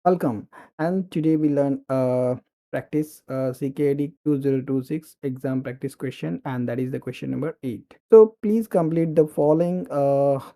Welcome, and today we learn practice CKD 2026 exam practice question, and that is the question number 8. So please complete the following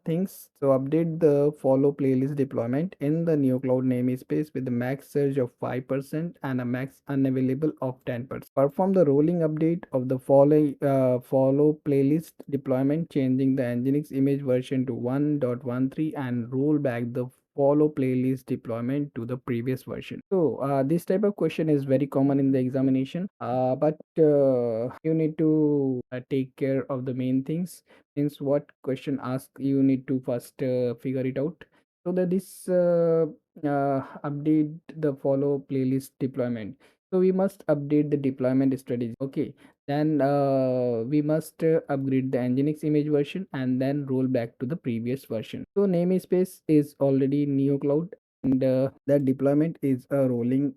things. So update the follow playlist deployment in the Neokloud namespace with the max surge of 5% and a max unavailable of 10%. Perform the rolling update of the following follow playlist deployment, changing the Nginx image version to 1.13 and roll back the follow playlist deployment to the previous version. So this type of question is very common in the examination, but you need to take care of the main things. Since what question asked, you need to first figure it out, so that this update the follow playlist deployment. So we must update the deployment strategy. Okay, then we must upgrade the nginx image version and then roll back to the previous version. So namespace is already neocloud, and that deployment is a rolling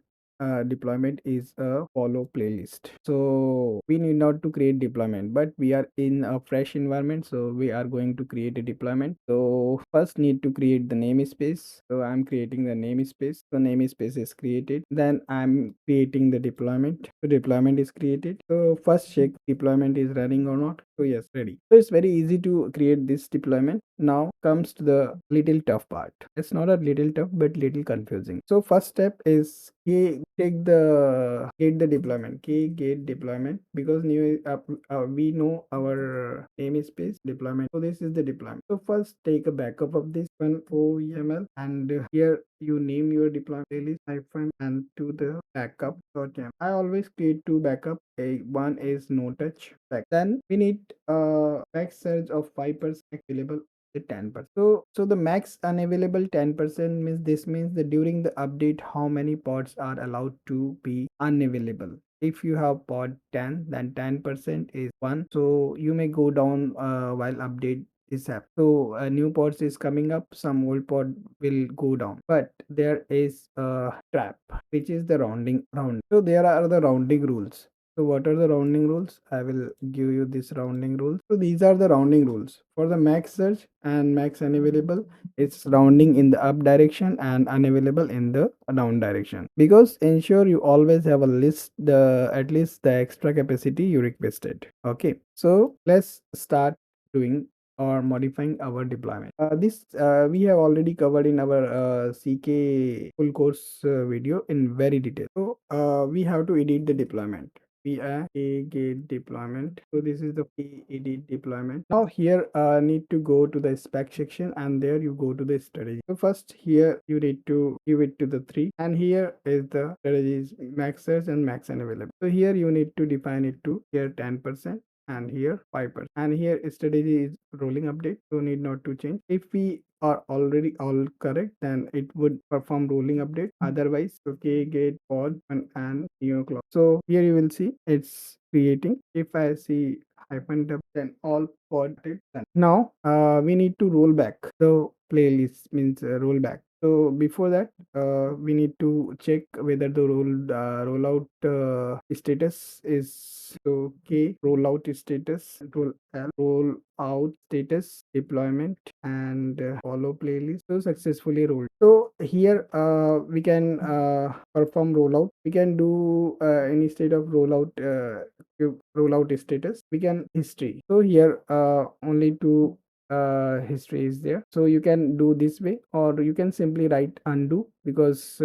deployment is a follow playlist. So we need not to create deployment, but we are in a fresh environment, so we are going to create a deployment. So first need to create the namespace. So I'm creating the namespace. So namespace is created, then I'm creating the deployment. So deployment is created. So first check deployment is running or not. So yes, ready. So it's very easy to create this deployment. Now comes to the little tough part. It's not a little tough, but little confusing. So first step is take the get the deployment, get deployment, because new we know our namespace deployment. So this is the deployment. So first take a backup of this one OEML, and here you name your deployment playlist hyphen and to the backup.yaml. I always create two backup. One is no touch back. Then we need max surge of 5% available the 10%. So the max unavailable 10% means, this means that during the update how many pods are allowed to be unavailable. If you have pod 10, then 10% is 1, so you may go down while update is happening. So new pods is coming up, some old pod will go down, but there is a trap, which is the round. So there are the rounding rules. So what are the rounding rules? I will give you this rounding rules. So these are the rounding rules. For the max search and max unavailable, it's rounding in the up direction and unavailable in the down direction. Because ensure you always have a list the at least the extra capacity you requested. Okay. So let's start doing or modifying our deployment. This we have already covered in our CK full course video in very detail. So we have to edit the deployment. We are Ckad deployment. So this is the edit deployment. Now here need to go to the spec section, and there you go to the strategy. So first here you need to give it to the 3, and here is the strategies max search and max unavailable. So here you need to define it to here 10% and here 5%, and here strategy is rolling update, so need not to change. If we are already all correct, then it would perform rolling update. Otherwise, okay, get pod and Neokloud. So here you will see it's creating. If I see hyphen tab, then all pod it done. Now we need to roll back the playlist, means roll back. So before that, we need to check whether the rollout status is okay. Rollout status, rollout status, deployment, and follow playlist. So successfully rolled. So here we can perform rollout. We can do any state of rollout. Rollout status. We can history. So here only two history is there, so you can do this way, or you can simply write undo, because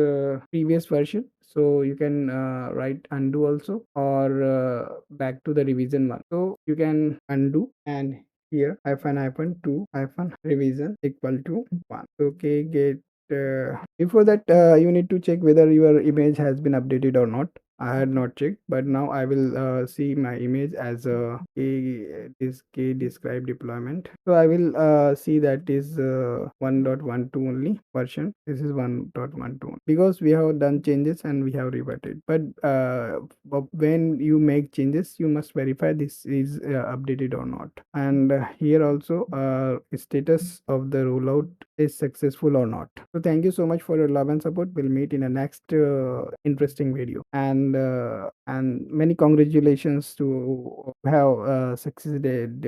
previous version, so you can write undo also, or back to the revision one. So you can undo, and here hyphen 2 hyphen revision equal to 1. Okay, get before that you need to check whether your image has been updated or not. I had not checked, but now I will see my image as this K describe deployment. So I will see that is 1.12 only version. This is 1.12 because we have done changes and we have reverted. But when you make changes, you must verify this is updated or not. And here also status of the rollout is successful or not. So thank you so much for your love and support. We'll meet in a next interesting video, and many congratulations to have succeeded